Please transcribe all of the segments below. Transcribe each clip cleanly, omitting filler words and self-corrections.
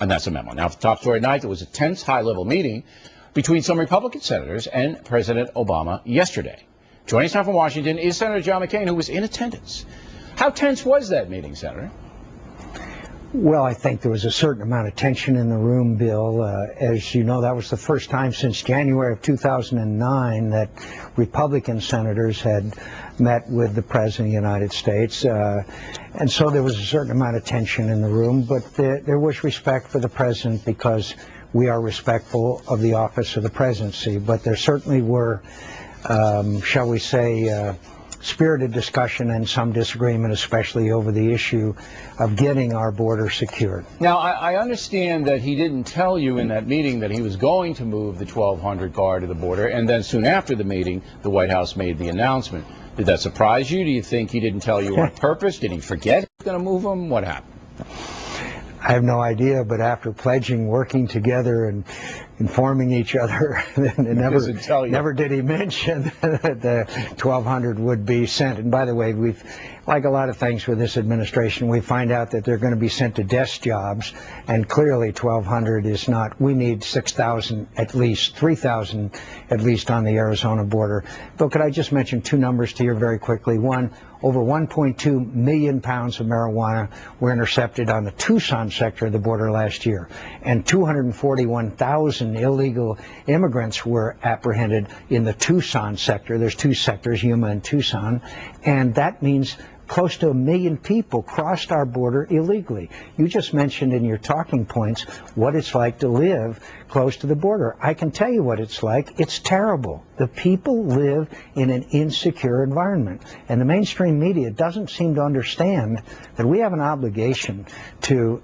And that's a memo. Now, for top story tonight, there was a tense high-level meeting between some Republican senators and President Obama yesterday. Joining us now from Washington is Senator John McCAIN, who was in attendance. How tense was that meeting, Senator? Well, I think there was a certain amount of tension in the room, Bill. As you know, that was the first time since January of 2009 that Republican senators had met with the President of the United States. And so there was a certain amount of tension in the room, but there was respect for the President because we are respectful of the office of the presidency. But there certainly were, shall we say, spirited discussion and some disagreement, especially over the issue of getting our border secured. Now, I understand that he didn't tell you in that meeting that he was going to move the 1,200 guard to the border, and then soon after the meeting, the White House made the announcement. Did that surprise you? Do you think he didn't tell you on purpose? Did he forget he was going to move them? What happened? I have no idea, but after pledging, working together, and informing each other, never did he mention that the 1,200 would be sent. And by the way, we've, like a lot of things with this administration, we find out that they're going to be sent to desk jobs, and clearly 1,200 is not. We need 6,000 at least, 3,000 at least on the Arizona border. Bill, could I just mention two numbers to you very quickly? One, over 1.2 million pounds of marijuana were intercepted on the Tucson sector of the border last year, and 241,000 illegal immigrants were apprehended in the Tucson sector. There's two sectors, Yuma and Tucson, and that means close to 1 million people crossed our border illegally. You just mentioned in your talking points what it's like to live close to the border. I can tell you what it's like. It's terrible. The people live in an insecure environment, and the mainstream media doesn't seem to understand that we have an obligation to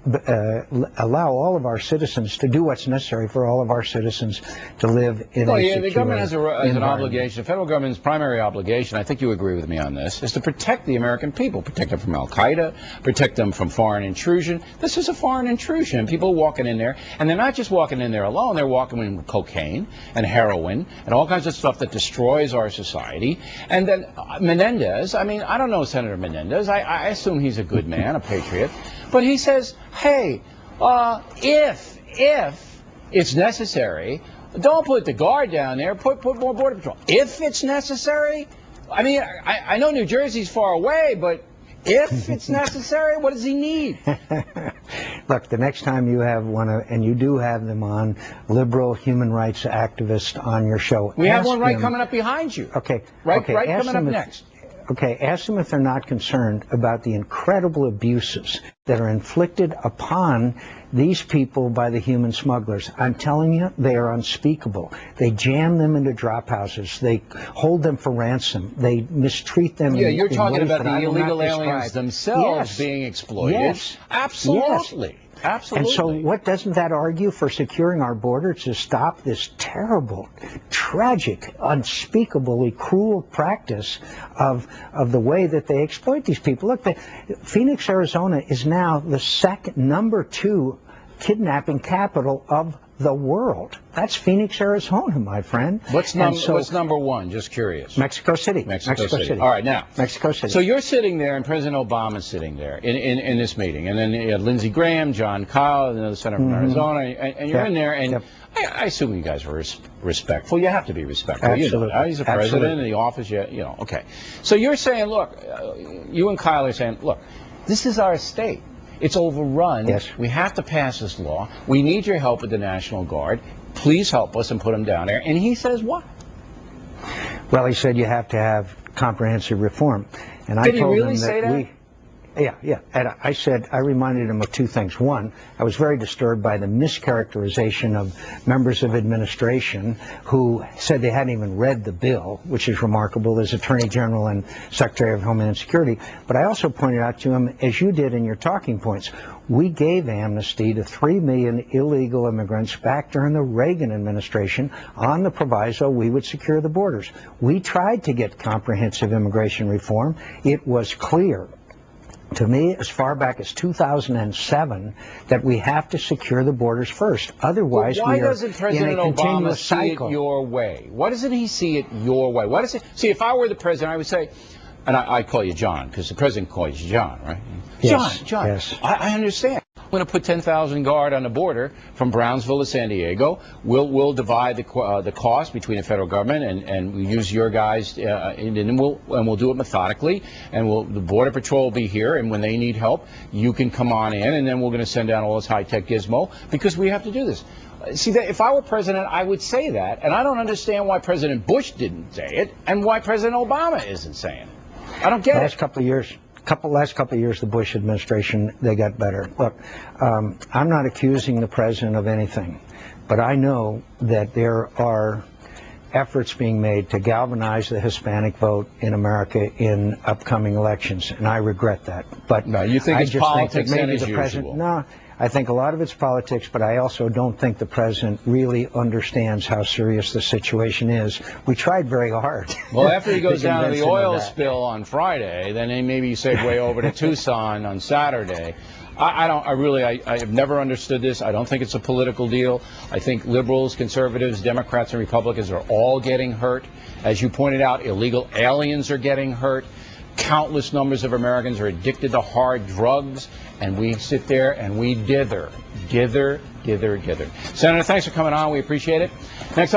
allow all of our citizens to do what's necessary for all of our citizens to live in a secure environment. The government has an obligation. The federal government's primary obligation, I think you agree with me on this, is to protect the American people, protect them from Al-Qaeda, protect them from foreign intrusion. This is a foreign intrusion. People are walking in there, and they're not just walking in there alone. They're walking in with cocaine and heroin and all kinds of stuff that destroys our society. And then Menendez, I mean, I don't know Senator Menendez. I assume he's a good man, a patriot. But he says, hey, if it's necessary, don't put the guard down there, put more Border Patrol. If it's necessary? I mean, I know New Jersey's far away, but if it's necessary, what does he need? Look, the next time you have one, and you do have them on, liberal human rights activists on your show. We have one right coming up behind you. Okay. Right coming up next. Okay, ask them if they're not concerned about the incredible abuses that are inflicted upon these people by the human smugglers. I'm telling you, they are unspeakable. They jam them into drop houses. They hold them for ransom. They mistreat them. Yeah, you're talking about the illegal aliens themselves being exploited. Yes. Absolutely. Yes. Absolutely. And so what doesn't that argue for securing our border to stop this terrible, tragic, unspeakably cruel practice of the way that they exploit these people? Look, Phoenix, Arizona is now the number 2 kidnapping capital of the world. That's Phoenix, Arizona, my friend. What's number 1? Just curious. Mexico City. Mexico City. All right, now. Mexico City. So you're sitting there, and President Obama's sitting there in this meeting, and then you had Lindsey Graham, John Kyle, another senator from Arizona, and you're in there, and I assume you guys were respectful. You have to be respectful. Absolutely. You know, he's the president in the office. You know, okay. So you're saying, look, you and Kyle are saying, look, this is our state. It's overrun. Yes. We have to pass this law. We need your help with the National Guard. Please help us and put them down there. And he says what? Well, he said you have to have comprehensive reform. And Did he really say that? Yeah. And I reminded him of two things. One, I was very disturbed by the mischaracterization of members of administration who said they hadn't even read the bill, which is remarkable as Attorney General and Secretary of Homeland Security. But I also pointed out to him, as you did in your talking points, we gave amnesty to 3 million illegal immigrants back during the Reagan administration on the proviso we would secure the borders. We tried to get comprehensive immigration reform. It was clear to me, as far back as 2007, that we have to secure the borders first. Otherwise, we are in a continuous cycle. See it your way? Why doesn't he see it your way? Why does it? See, if I were the president, I would say, and I call you John, because the president calls you John, right? Yes, John, yes. I understand. I'm going to put 10,000 guard on the border from Brownsville to San Diego. We'll divide the cost between the federal government and we use your guys, and we'll do it methodically. And the Border Patrol will be here, and when they need help, you can come on in, and then we're going to send down all this high-tech gizmo because we have to do this. See, if I were president, I would say that, and I don't understand why President Bush didn't say it and why President Obama isn't saying it. I don't get it. Last couple of years, the Bush administration, they got better. Look, I'm not accusing the president of anything, but I know that there are efforts being made to galvanize the Hispanic vote in America in upcoming elections, and I regret that. But no, you think it's politics and as usual? No, I think a lot of it's politics, but I also don't think the president really understands how serious the situation is. We tried very hard. Well, after he goes down to the oil spill on Friday, then maybe you segue over to Tucson on Saturday. I've never understood this. I don't think it's a political deal. I think liberals, conservatives, Democrats, and Republicans are all getting hurt. As you pointed out, illegal aliens are getting hurt. Countless numbers of Americans are addicted to hard drugs, and we sit there and we dither. Senator, thanks for coming on. We appreciate it. Next up.